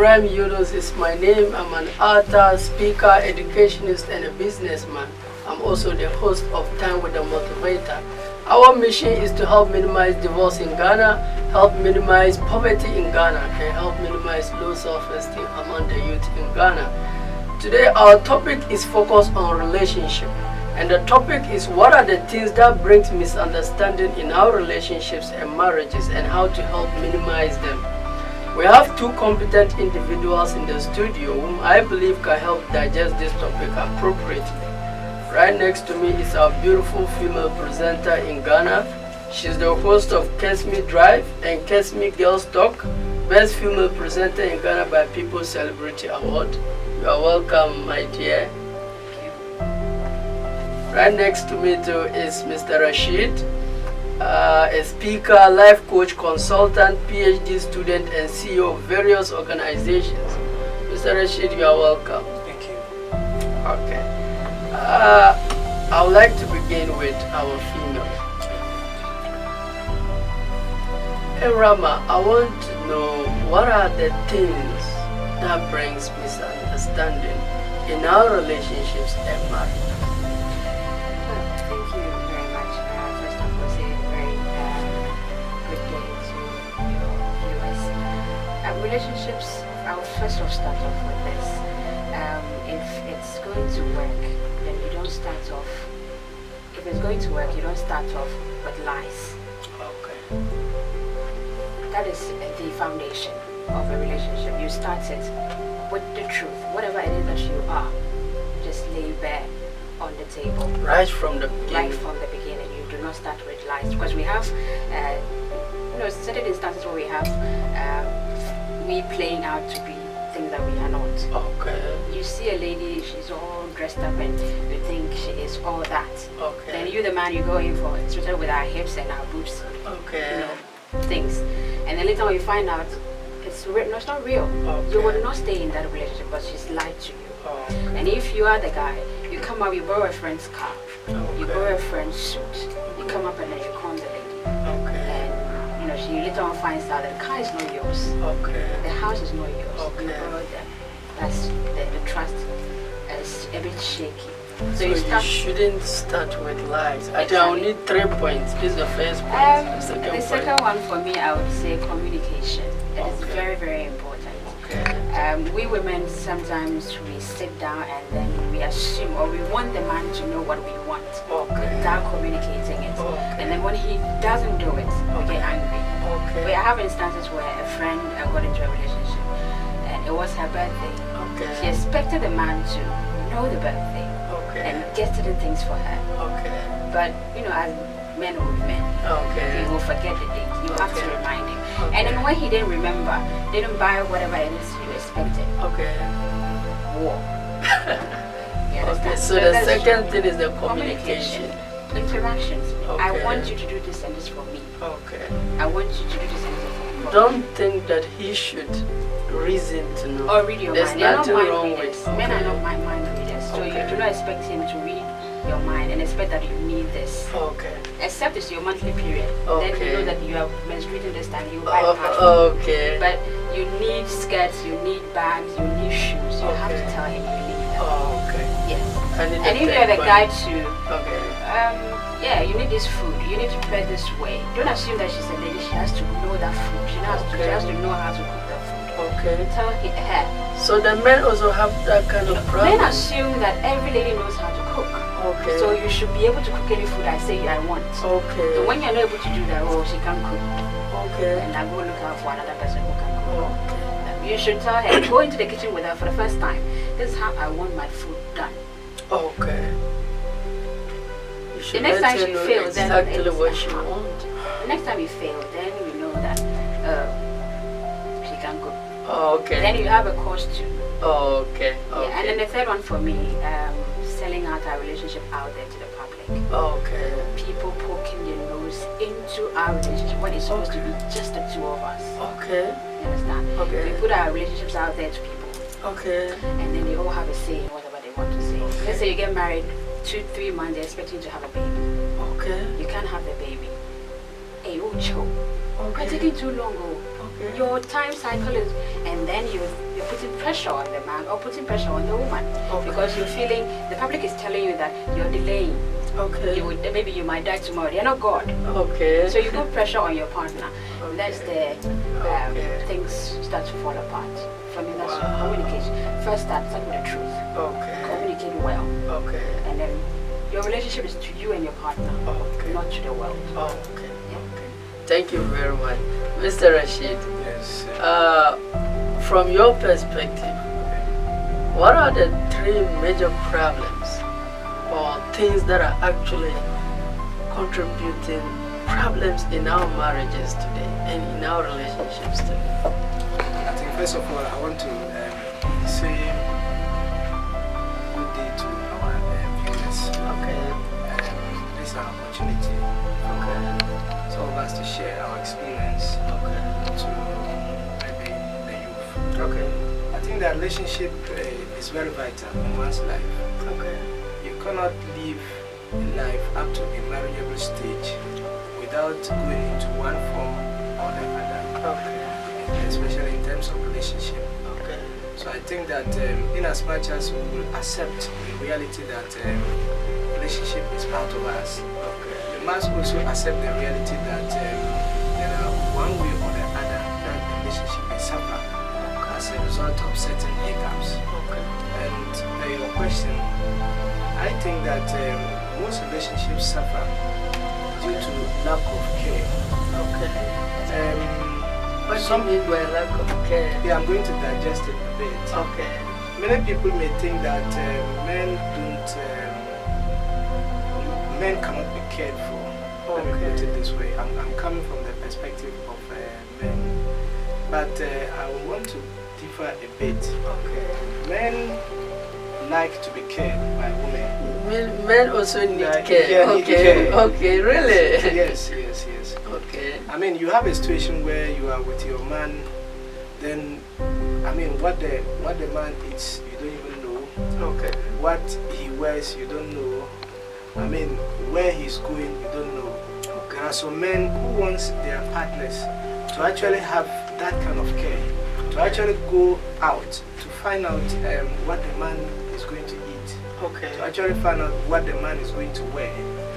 Ibrahim Yunus is my name. I'm an author, speaker, educationist, and a businessman. I'm also the host of Time with the Motivator. Our mission is to help minimize divorce in Ghana, help minimize poverty in Ghana, and help minimize low self-esteem among the youth in Ghana. Today, our topic is focused on relationship. And the topic is what are the things that brings misunderstanding in our relationships and marriages and how to help minimize them. We have two competent individuals in the studio whom I believe can help digest this topic appropriately. Right next to me is our beautiful female presenter in Ghana. She's the host of Kesme Drive and Kesme Girls Talk, Best Female Presenter in Ghana by People's Celebrity Award. You are welcome, my dear. Right next to me too is Mr. Rashid, a speaker, life coach, consultant, PhD student, and CEO of various organizations. Mr. Rashid, you are welcome. Thank you. Okay. I would like to begin with our female. Hey Rama, I want to know what are the things that brings misunderstanding in our relationships and marriage. Thank you very much. First of all, say a very good day to your viewers. Relationships, I'll first off start off with this. If it's going to work, then you don't start off. If it's going to work, you don't start off with lies. Okay. That is the foundation of a relationship. You start it with the truth. Whatever it is that you are, just lay bare on the table. Right from the beginning. Right from the beginning. You do not start with lies. Because we have, certain instances where we have we playing out to be things that we are not. Okay. You see a lady, she's all dressed up and you think she is all that. Okay. Then you, the man, you go in for it, especially with our hips and our boobs. Okay. Things. And then later on you find out it's not real. Okay. You will not stay in that relationship because she's lied to you. Okay. And if you are the guy, you come up, you borrow a friend's car, you Okay. borrow a friend's suit, you come up and then you con the lady. Okay. And she later on finds out that the car is not yours. Okay. The house is not yours. Okay. You borrowed them. That's the trust is a bit shaky. So you shouldn't start with lies. I think I'll need 3 points. This is the first point. The second one for me, I would say communication. It is Okay. very, very important. Okay. We women sometimes we sit down and then we assume or we want the man to know what we want Okay. without communicating it. Okay. And then when he doesn't do it, we get angry. Okay. We have instances where a friend got into a relationship and it was her birthday. Okay. She expected the man to know the birthday Okay. and get certain things for her. Okay. But as men or women, Okay. he will forget the date. You have to Okay. remind him. Okay. And then when he didn't remember, didn't buy whatever it is you expected. Okay. War. You Okay. understand? So the that's second thing is the communication. Interactions. I Okay. want you to do this and this for me. Okay. I want you to do this and this for me. Don't think that he should reason to know. Or read your There's mind. They're not nothing mind wrong readers. with. Men are Okay. not mind readers. So Okay. you do not expect him to read your mind and expect that you need this. Okay. Except it's your monthly period. Then Okay. you know that you are menstruating this time. You buy pants. Okay. But you need skirts, you need bags, you need shoes. You have to Okay. tell him you need them. Okay. Yes. I need And the if you're the third guy point. to, Okay. you need this food. You need to prepare this way. Don't assume that she's a lady. She has to know that food. She has to know how to cook that food. Okay. Tell her. So the men also have that kind of problem. Men assume that every lady knows how to cook. Okay. So you should be able to cook any food I say I want. Okay. So when you're not able to do that, she can't cook. Okay. And I go look out for another person who can cook. Okay. You should tell her, go into the kitchen with her for the first time. This is how I want my food done. Okay. You should The next let time her she know fails, then exactly it's what she wants. The next time you fail, then you know that she can cook. Okay. Then you have a cause to. Okay. Yeah, and then the third one for me, selling out our relationship out there to the public. Okay. People poking their nose into our relationship when it's supposed to be just the two of us. Okay. You understand? Okay. We put our relationships out there to people. Okay. And then they all have a say in whatever they want to say. Okay. Let's say you get married 2-3 months, they're expecting you to have a baby. Okay. You can't have the baby. Hey, oh, chill. Okay. You're taking too long. Oh. Okay. Your time cycle is, and then you you're putting pressure on the man or putting pressure on the woman. Okay. Because you're feeling, the public is telling you that you're delaying. Okay. Maybe you might die tomorrow. You're not God. Okay. So you put pressure on your partner. Okay. That's the things start to fall apart. For me, that's communication. First, start with the truth. Okay. Communicate well. Okay. And then your relationship is to you and your partner, Okay. not to the world. Okay. Okay. Thank you very much, Mr. Rashid. Yes. From your perspective, what are the 3 major problems or things that are actually contributing problems in our marriages today and in our relationships today? I think first of all, I want to say good day to our viewers. Okay. This is an opportunity for some of us to share our experience to maybe the youth. Okay. I think that relationship is very vital in one's life. Okay. You cannot live life up to a marriageable stage without going into one form or the other. Okay. Especially in terms of relationship. Okay. So I think that in as much as we will accept the reality that relationship is part of us, we must also accept the reality that there are one way or the other that the relationship may suffer as a result of certain hiccups. And your question, I think that most relationships suffer due to lack of care. What do you mean by lack of care? Yeah, I'm going to digest it a bit. Okay. Many people may think that men cannot be cared for. Let me put it this way. I'm coming from the perspective of men, but I want to differ a bit. Men like to be cared by women. Men also need care. Yeah, need care. Okay, really? Yes. Okay. I mean, you have a situation where you are with your man, then, I mean, what the man eats, you don't even know. Okay. What he wears, you don't know. I mean, where he's going, you don't know. There are some men who want their partners to actually have that kind of care, to actually go out to find out what the man is going to eat, to actually find out what the man is going to wear,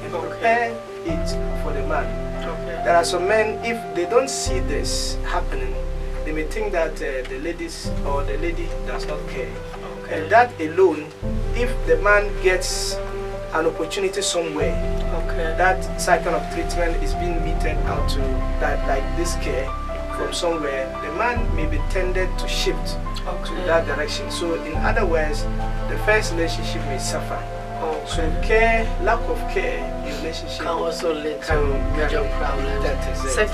and prepare it for the man. There are some men, if they don't see this happening, they may think that the ladies or the lady does not care. And that alone, if the man gets an opportunity somewhere, that cycle of treatment is being meted out to that, like this care from somewhere, the man may be tended to shift to that direction. So in other words, the first relationship may suffer. So care, lack of care in relationship can also lead to major problems. That is it.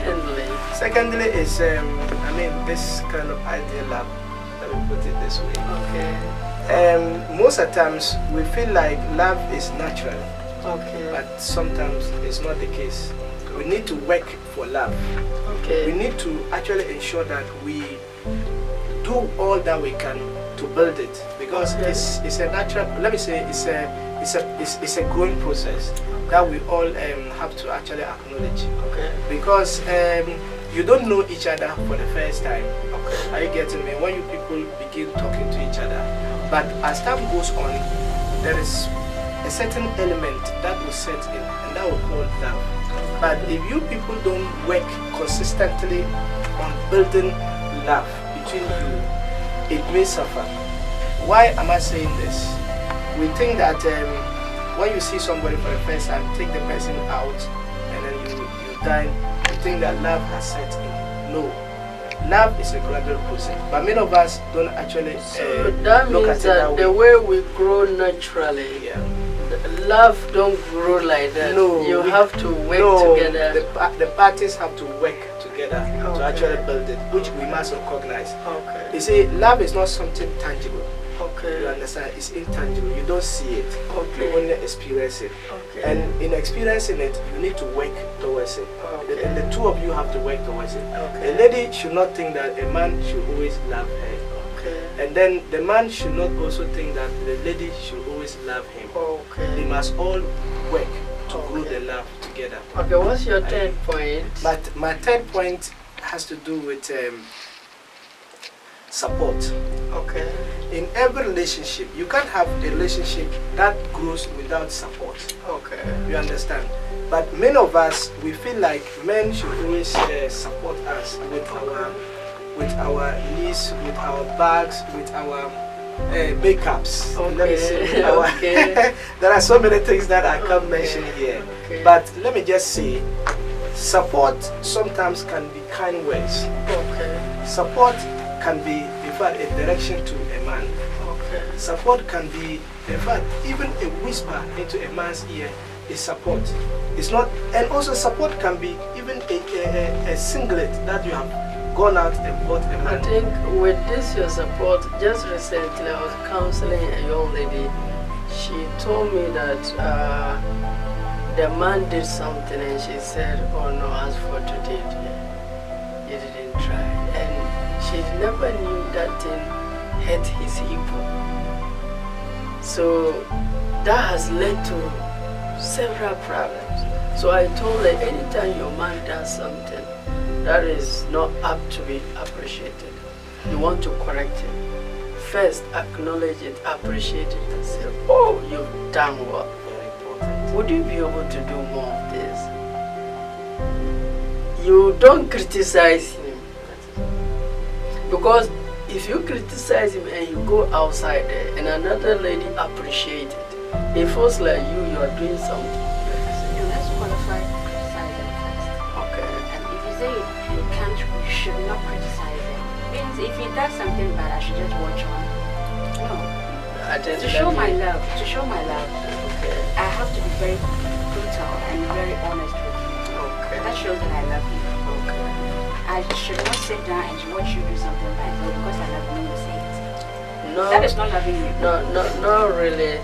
Secondly is, I mean, this kind of ideal love. Let me put it this way. Most of the times we feel like love is natural, but sometimes it's not the case. We need to work for love. We need to actually ensure that we do all that we can to build it, because it's a natural. Let me say it's a growing process that we all have to actually acknowledge. Because you don't know each other for the first time. Are you getting me? When you people begin talking to each other, but as time goes on, there is a certain element that will set in, and that will call love. But if you people don't work consistently on building love between you, it may suffer. Why am I saying this? We think that when you see somebody for the first time, take the person out, and then you dine, you think that love has set in. No. Love is a gradual process, but many of us don't actually so that look means at it that the way we grow naturally, love don't grow like that. No, you have to work together. The parties have to work together to actually build it, which we must recognize. You see, love is not something tangible. You understand? It's intangible. You don't see it. You only experience it. And in experiencing it, you need to work towards it. And the two of you have to work towards it. A lady should not think that a man should always love her. And then the man should not also think that the lady should always love him. They must all work to grow the love together. What's your third point? But my third point has to do with support. Okay. In every relationship, you can't have a relationship that grows without support. Okay. You understand? But many of us, we feel like men should always support us with our needs, with our bags, with our makeups. Okay. Let me say, with our Okay. there are so many things that I can't mention here. Okay. But let me just say, support sometimes can be kind words. Okay. Support can be, in fact, a direction to a man. Okay. Support can be, in fact, even a whisper into a man's ear is support. It's not, and also support can be even a singlet that you have gone out and bought a man. I think with this your support, just recently I was counseling a young lady. She told me that the man did something and she said, oh no, as for today, he didn't try. And she never knew that thing hurt his ego. So that has led to several problems. So I told her, anytime your man does something that is not up to be appreciated, you want to correct him, first acknowledge it, appreciate it, and say, oh, you've done well. Very important. Would you be able to do more of this? You don't criticize him. Because if you criticize him and you go outside there and another lady appreciates it, it feels like you are doing something. No, let's qualify criticizing first. Okay. And if you say you can't, you should not criticize him. Means if he does something bad, I should just watch on. No. To show my love, Okay. I have to be very brutal and very honest with you. Okay. That shows that I love you. Okay. I should not sit down and watch you do something bad. So because I love you, you say it. No, That is not loving you. not really.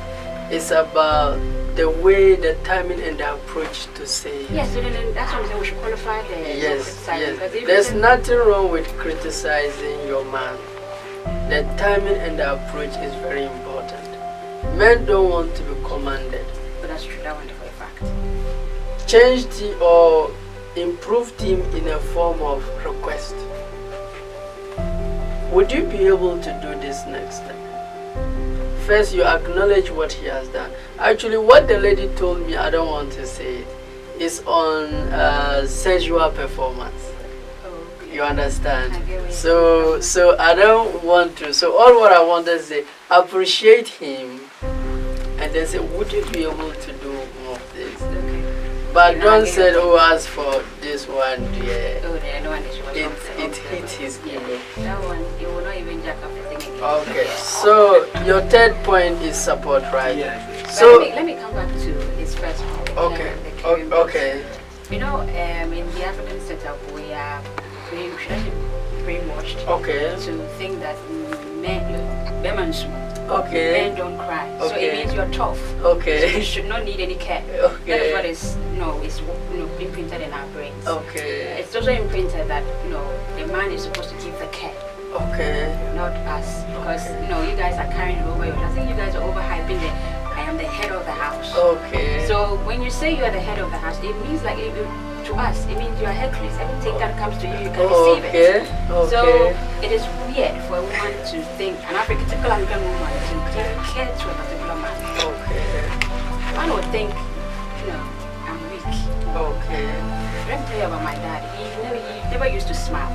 It's about the way, the timing, and the approach to say it. Yes, so then that's what I'm saying. We should qualify the Yes, criticizing. yes. Because if There's you- nothing wrong with criticizing your man. The timing and the approach is very important. Men don't want to be commanded. But that's true. That one for a fact. Change the or improve him in a form of request. Would you be able to do this next time? First, you acknowledge what he has done. Actually, what the lady told me, I don't want to say it, is on sexual performance. Okay. You understand? I get what So, you're so I don't want to. So all what I want to say, appreciate him, and then say, would you be able to do more of this? Okay. But Okay, now I don't get say, it. oh, as for this one, yeah. Oh, the other one is what It I'm saying. hit his Yeah. ego. That one, it will not even jack up the thing again. Okay, so your third point is support, right? Yeah. But So let me come back to his first point. okay, the caring okay, You know, in the African setup, we are brainwashed okay, to think that men okay, don't cry. So Okay. it means you're tough. So you okay, should not need any care. That is what okay, is imprinted in our brains. okay, It's also imprinted that the man is supposed to give the care, okay, not us. Because you guys are carrying it over. I think you guys are overhyping it. I am the head of the house. okay, So when you say you are the head of the house, it means like to us, it means you are Hercules. Everything that comes to you, you can receive it. okay, So okay, it is weird for a woman to think, typical African woman, to give care to a particular man. okay, Man would think, I'm weak. okay, Let me tell you about my dad. He never used to smile.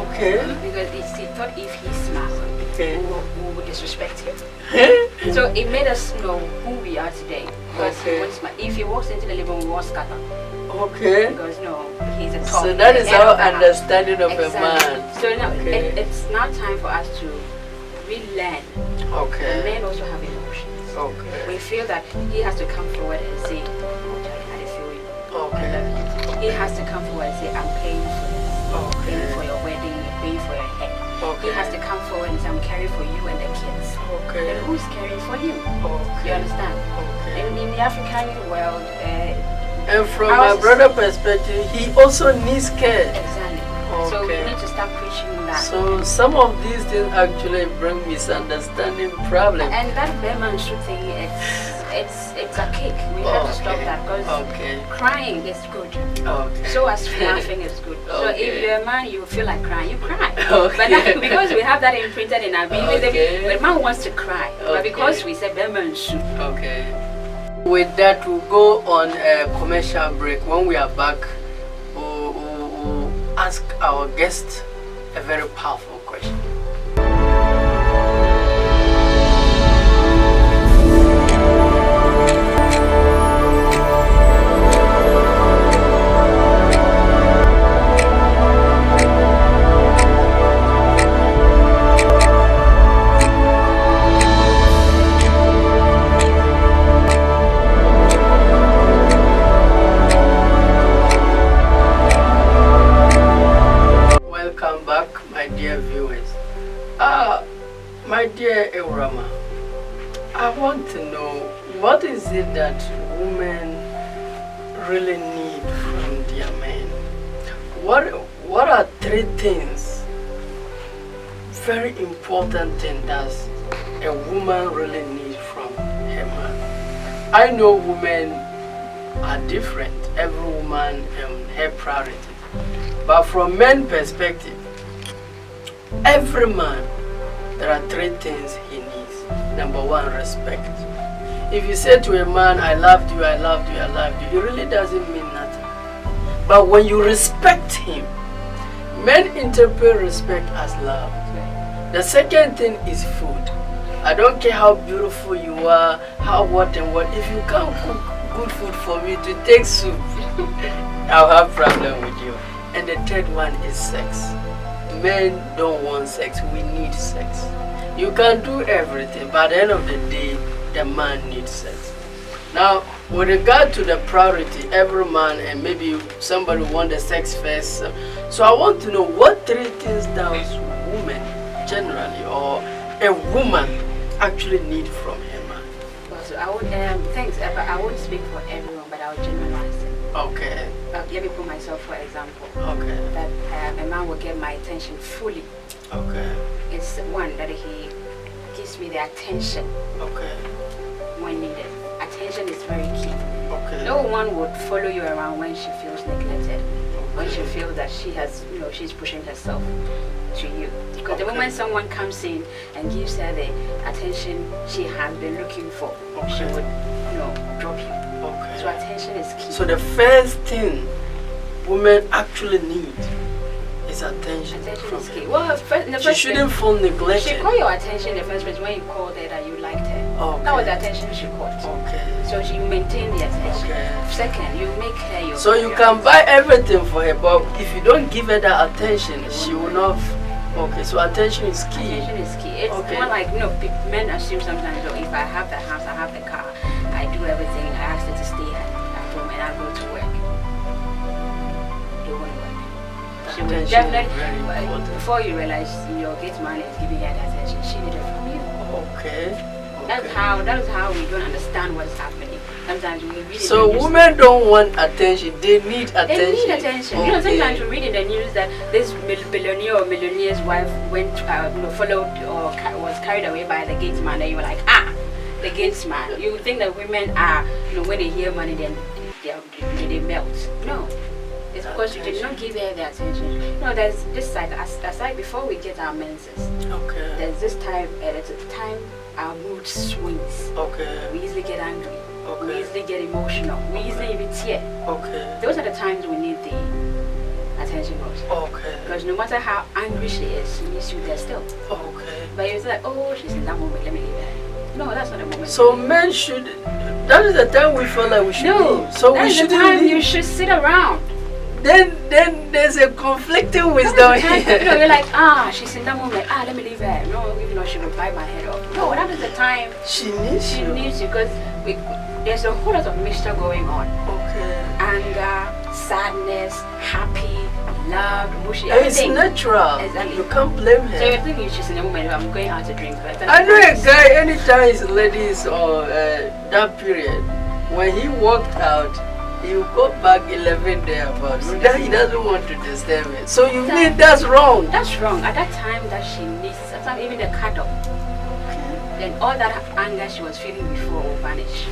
okay, Because he thought if he smiled, okay. we would disrespect him. So it made us know who we are today. Because Okay. if he walks into the living room, we all scatter. Okay. Because he's a top. So that is head our of the house. understanding of Exactly. a man. So now Okay. it's now time for us to relearn. Okay. Men also have emotions. Okay. We feel that he has to come forward and say, "Oh, Charlie, I feel you. I Okay. love you." He has to come forward and say, "I'm paying for this. Okay. Paying for your wedding, paying for your hair." Okay. He has to come forward and say, "I'm caring for you and the kids." Okay. Then who's caring for him? Okay. You understand? Okay. In the African world, And from ours my is- brother perspective, he also needs care. exactly. So we need to start preaching that. So some of these things actually bring misunderstanding problems. And that Beman thing, it's a kick. We have to stop that because crying is good. So as laughing is good. So if you're a man, you feel like crying, you cry. But now, because we have that imprinted in our being, when man wants to cry, but because we say Beman shoot. With that, we'll go on a commercial break. When we are back, we'll ask our guest a very powerful question. My dear Ibrahim, I want to know, what is it that women really need from their men? What are 3 things, very important things that a woman really needs from her man? I know women are different, every woman and her priority. But from men's perspective, every man, there are 3 things he needs. Number 1, respect. If you say to a man, I loved you, I loved you, I loved you, it really doesn't mean nothing. But when you respect him, men interpret respect as love. The second thing is food. I don't care how beautiful you are, how what and what. If you can't cook good food for me to take soup, I'll have problem with you. And the third one is sex. Men don't want sex, we need sex. You can do everything, but at the end of the day, the man needs sex. Now, with regard to the priority, every man and maybe somebody want the sex first. So I want to know what 3 things does women generally or a woman actually need from her man. So I would thanks, but I won't speak for everyone, but I would generalize it. Let me put myself for example. That a man will get my attention fully. It's one that he gives me the attention when needed. Attention is very key. No one would follow you around when she feels neglected, when she feels that she has, she's pushing herself to you. Because the moment someone comes in and gives her the attention she has been looking for, she would, drop you. So attention is key. So the first thing women actually need is attention. Attention is key. Well, she shouldn't feel neglected. She called your attention in the first place when you called her that you liked her. That was the attention she called. So you maintain the attention. Second, you make her your So you can buy everything for her, but if you don't give her that attention, she will not. So attention is key. Attention is key. It's more like, men assume sometimes, if I have the house, I have the car, I do everything, I ask her to stay at home and I go to work. It won't work. She will definitely, before you realize your gate man is giving her the attention, she needed from you. That is how we don't understand what is happening. Sometimes we read So women don't want attention, they need attention. They need attention. Sometimes we read in the news that this billionaire or millionaire's wife went, followed or was carried away by the gate man, and you were like, the gate man. You think that women are, when they hear money, then they melt. No. It's because you did not give her the attention. There's this side, aside before we get our menses. There's this time, it's a time our mood swings. We easily get angry. We easily get emotional. We easily even tear. Those are the times we need the attention most. Because no matter how angry she is, she needs you there still. But you're like, she's in that moment, let me leave her. No, that's not the moment. So men should, that is the time we feel like we should leave. So that's the time you should sit around. Then there's a conflicting wisdom here. You're like, she's in that moment, let me leave her. No, even though she will bite my head off. No, that is the time she needs you. Because there's a whole lot of mixture going on. Anger, sadness, happy, love, mushy. It's natural. Exactly. You can't blame her. So you're thinking she's in the moment, I'm going out to drink. But I know a guy, anytime his ladies or that period, when he walked out, You go back 11 thereabouts. He doesn't want to disturb it. So you mean that's wrong? That's wrong. At that time that she needs, sometimes even the cuddle. Then all that anger she was feeling before will vanish.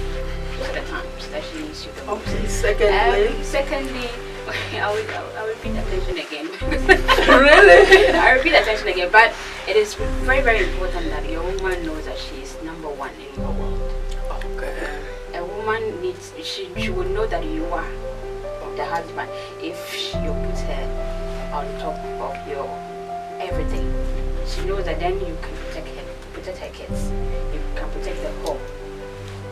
Those are the times that she needs you the most. Okay, secondly, I'll repeat attention again. Really? I repeat attention again, but it is very, very important that your woman knows that she is number one in your world. Okay. A woman needs, she will know that you are the husband if you put her on top of your everything. She knows that then you can protect her kids, you can protect the home.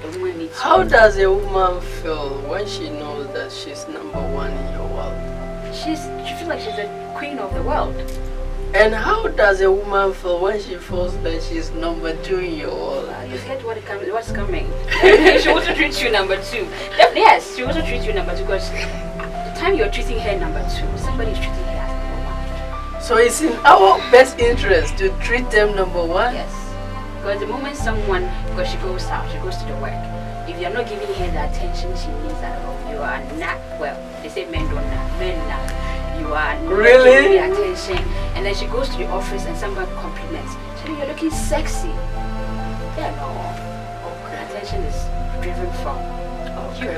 The woman needs. How does a woman feel when she knows that she's number one in your world? She feels like she's the queen of the world. And how does a woman feel when she feels that she's number two in your world? You get what's coming. She also treats you number two. Yes, she also treats you number two because the time you're treating her number two, somebody is treating her as number one. So it's in our best interest to treat them number one? Yes. Because the moment because she goes out, she goes to the work, if you're not giving her the attention she needs at home, you are not, well, they say men don't nap, men nap. You are not really? giving her attention. And then she goes to the office and someone compliments. She says, you're looking sexy. Yeah, no. Okay. Attention is driven from you.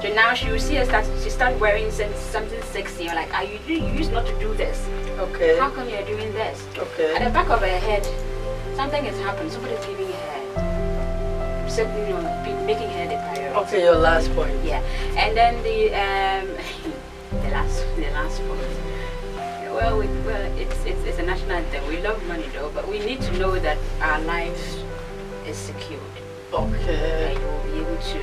So now she will see her start wearing something sexy. You're like, you used not to do this. Okay. How come you're doing this? Okay. At the back of her head, something has happened. Somebody's giving her, something, making her the priority. Okay, your last point. Yeah, and then the last point. Well, it's a national thing. We love money though, but we need to know that our life is secured. Okay. And you will be able to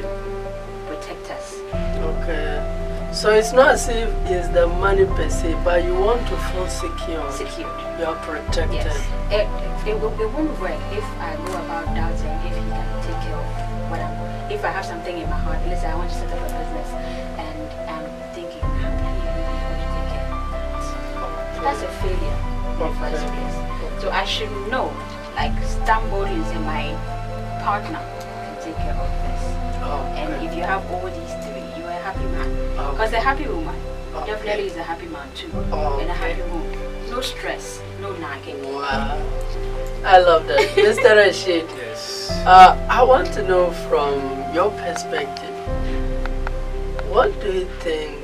protect us. Okay. So it's not as if it's the money per se, but you want to feel secure. Secured. You are protected. Yes. It won't work if I go about doubting if he can take care of what if I have something in my heart. Let's say I want to set up a business and I'm thinking, how can he really want to take care of that? That's a failure in the first place. So I should know, like Stambo is my partner can take care of this. And if you have all these three, you are a happy man. Because a happy woman definitely is a happy man too. And a happy home. No stress, no nagging. Wow. I love that. Mr. Rashid. Yes. I want to know from your perspective, what do you think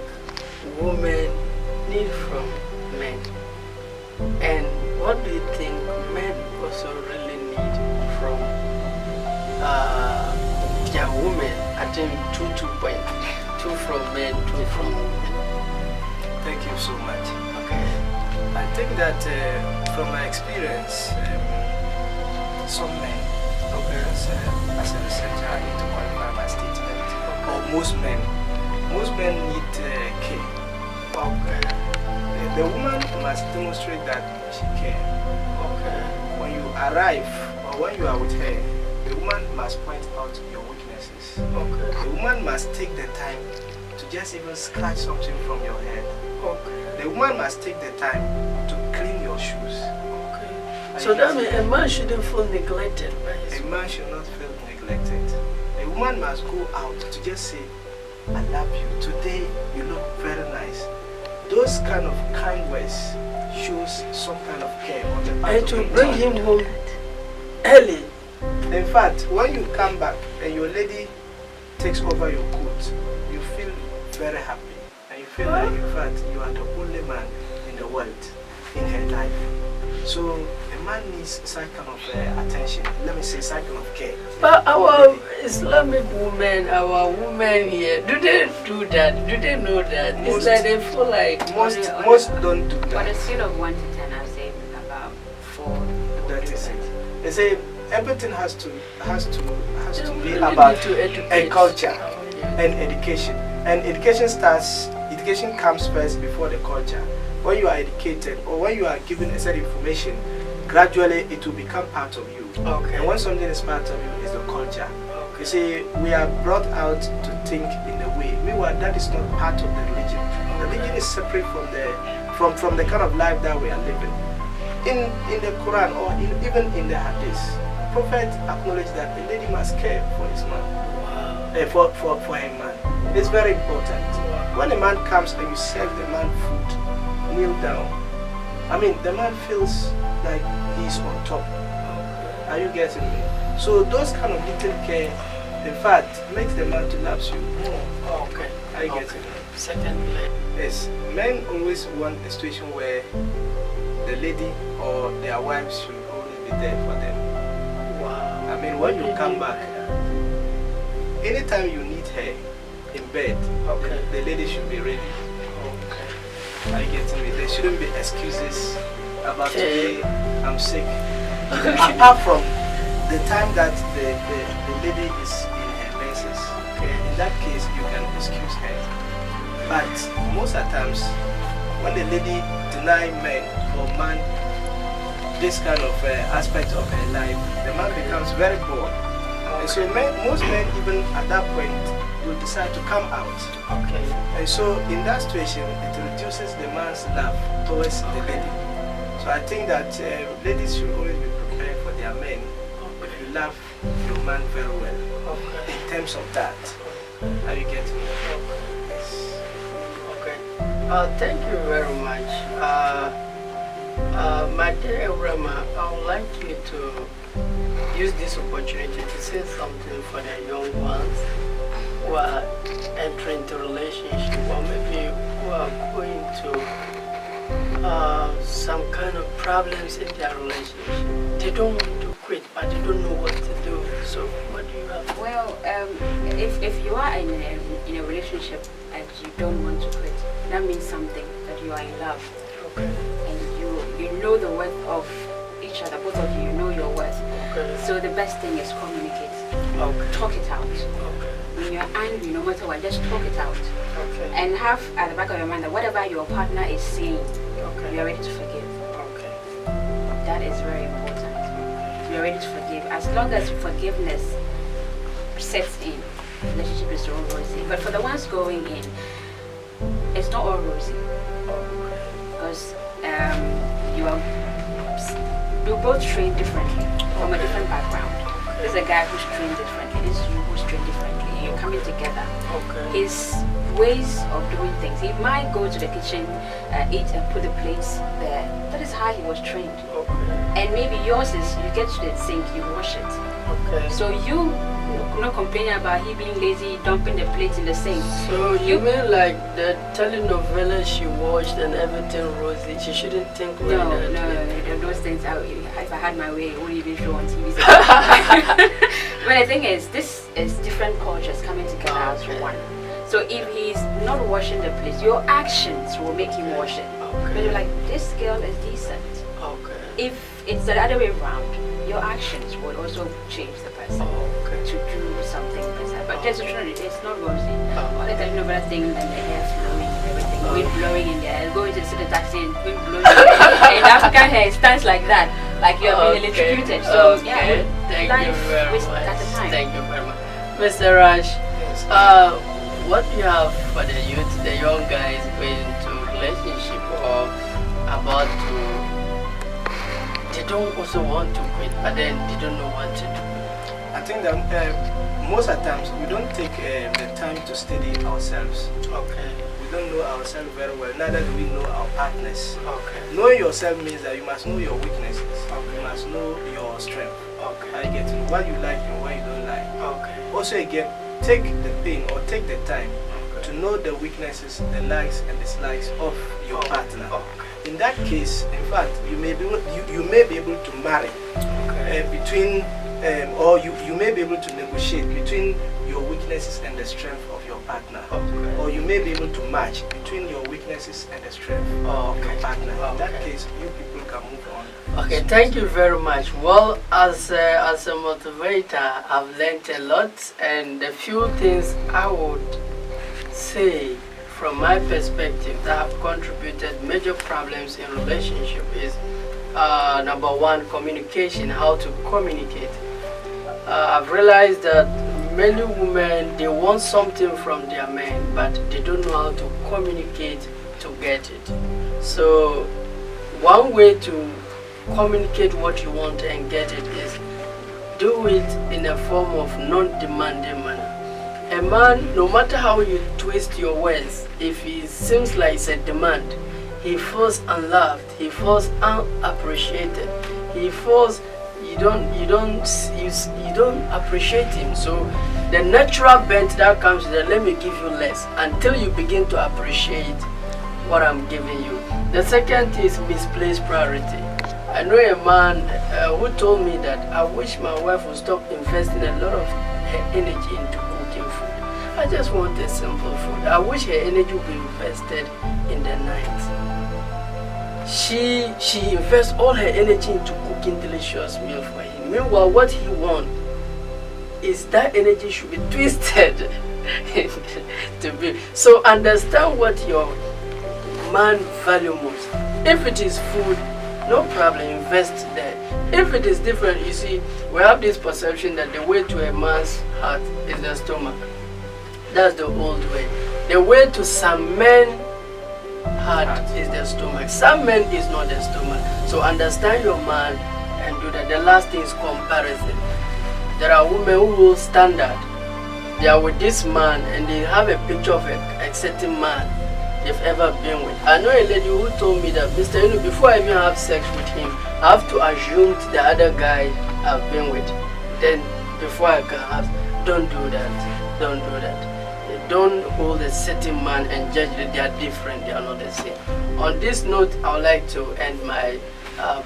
women need from men? And what do you think men also really need from their women? I think two points. Two from men, two from women. Thank you so much. Okay. I think that from my experience, some men, as a researcher, I need to qualify my statement. Or most men need care. Okay. The woman must demonstrate that she cares. Okay. When you arrive or when you are with her, the woman must point out your weaknesses. Okay. The woman must take the time to just even scratch something from your head. Okay. The woman must take the time to clean your shoes. Okay. So that means a man shouldn't feel neglected by his A man should not feel neglected. A woman must go out to just say, I love you. Today you look very nice. Those kind of kind words shows some kind of care on the part and of to the bring man. him home early. In fact, when you come back and your lady takes over your coat, you feel very happy. And you feel like, in fact, you are the only man in the world in her life. So a man needs some kind of attention. Let me say some kind of care. But our Islamic women, our women here, do they do that? Do they know that? It's like they feel like most don't do that. On a scale of 1 to 10, I'll say about 4. That is it. They say everything has to be really about need to educate a culture and education. And education comes first before the culture. When you are educated or when you are given a certain information, gradually it will become part of you. Okay. And when something is part of you, is the culture. Okay. You see, we are brought out to think in a way. Meanwhile, that is not part of the religion. The religion is separate from the kind of life that we are living. In the Quran or even in the Hadith, the Prophet acknowledged that the lady must care for his man. Wow. for a man. It's very important. When a man comes and you serve the man food, kneel down. I mean, the man feels like he's on top. Are you getting me? So those kind of little care, in fact, makes the man to love you more. Okay. Are you getting me? Secondly, yes, men always want a situation where the lady or their wives should always be there for them. wow. I mean, when you come back, anytime you need her in bed, Okay. the lady should be ready. Okay. Are you getting me? There shouldn't be excuses about today, I'm sick. Apart from the time that the lady is in her menses, okay, in that case you can excuse her. But most of the times, when the lady deny men or man this kind of aspect of her life, the man becomes very bored. And so most men, even at that point, will decide to come out. Okay. And so in that situation, it reduces the man's love towards the lady. So I think that ladies should always be prepared for their men. If you love your man very well, Okay. in terms of that, are you getting me? Yes. Okay. Thank you very much. My dear Ibrahim, I would like you to use this opportunity to say something for the young ones who are entering into relationship, or maybe who are going to some kind of problems in their relationship. They don't want to quit, but they don't know what to do. So what do you have? Well, if you are in a relationship and you don't want to quit, that means something, that you are in love. Okay. And you know the worth of each other, both of you know your worth. Okay. So the best thing is communicate. Okay. Talk it out. Okay. When you're angry, no matter what, just talk it out. Okay. And have at the back of your mind that whatever your partner is saying, Okay. you are ready to forgive. Okay. That is very important. You are ready to forgive. As long as forgiveness sets in, the relationship is all rosy. But for the ones going in, it's not all rosy. Because you both train differently, from a different background. There's a guy who's trained differently, this is you who's trained differently. You're coming together. Okay. His ways of doing things, he might go to the kitchen, eat and put the plates there. That is how he was trained. Okay. And maybe yours is, you get to the sink, you wash it. Okay. So you not complaining about he being lazy, dumping the plates in the sink. So you mean like the telenovela she watched and everything rosy, she shouldn't think like No, that? those things, if I had my way, it wouldn't even show on TV. But the thing is, this is different cultures coming together as one. So if he's not washing the plates, your actions will make him wash it. Okay. But you're like, this girl is decent. Okay. If it's the other way around, your actions will also change the person Okay. to do something better. But there's a truth, it's not rosy. Okay. All the telenovela thing and the hair flowing and everything, wind blowing in there, going to see the taxi and wind blowing in there. In African hair, it stands like that, like you have been electrocuted. So yeah, thank life you very wastes much. at the time. Thank you very much. Mr. Rash, Yes. what do you have for the youth, the young guys going into relationship or about to, they don't also want to quit, but then they don't know what to do? I think that most of the times we don't take the time to study ourselves. Okay. We don't know ourselves very well, neither do we know our partners. Okay. Knowing yourself means that you must know your weaknesses. Okay. You must know your strength. Okay. I get to know what you like and what you don't like. Okay. Also again, take the pain or take the time to know the weaknesses, the likes and dislikes of your partner. Okay. In that case, in fact, you may be able to marry between, or you may be able to negotiate between your weaknesses and the strength of your partner. Okay. Or you may be able to match between your weaknesses and the strength of your partner. In that case, you people can move on. Okay, thank you very much. Well, as a motivator, I've learned a lot, and the few things I would say from my perspective that have contributed major problems in relationship is number one, communication, how to communicate. I've realized that many women, they want something from their men, but they don't know how to communicate to get it. So one way to communicate what you want and get it is do it in a form of non-demanding manner. A man, no matter how you twist your words, if it seems like it's a demand, he feels unloved, he feels unappreciated, he feels you don't appreciate him. So the natural bent that comes is that let me give you less until you begin to appreciate what I'm giving you. The second is misplaced priority. I know a man who told me that I wish my wife would stop investing a lot of her energy into cooking food. I just want a simple food. I wish her energy would be invested in the night. She invests all her energy into cooking delicious meal for him. Meanwhile, what he wants is that energy should be twisted to be. So understand what your man value most. If it is food, no problem, invest there. If it is different, you see, we have this perception that the way to a man's heart is the stomach. That's the old way. The way to some men heart is the stomach. Some men is not the stomach. So understand your man and do that. The last thing is comparison. There are women who will stand out. They are with this man and they have a picture of a certain man they've ever been with. I know a lady who told me that, Mr. Yunus, before I even have sex with him, I have to assume the other guy I've been with. Then before I can have, don't do that. Don't do that. Don't hold a certain man and judge that they are different, they are not the same. On this note, I would like to end my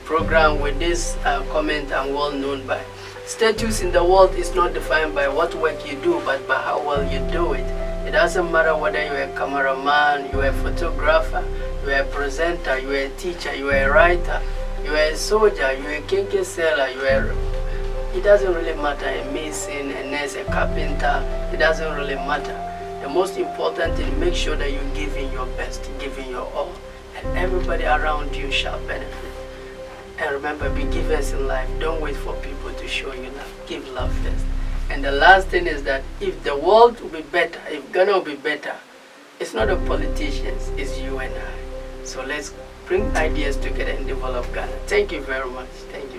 program with this comment I'm well known by. Status in the world is not defined by what work you do, but by how well you do it. It doesn't matter whether you're a cameraman, you're a photographer, you're a presenter, you're a teacher, you're a writer, you're a soldier, you're a kinky seller, it doesn't really matter, a mason, a nurse, a carpenter, it doesn't really matter. The most important thing, make sure that you're giving your best, giving your all, and everybody around you shall benefit. And remember, be givers in life. Don't wait for people to show you love. Give love first. And the last thing is that if the world will be better, if Ghana will be better, it's not the politicians, it's you and I. So let's bring ideas together and develop Ghana. Thank you very much. Thank you.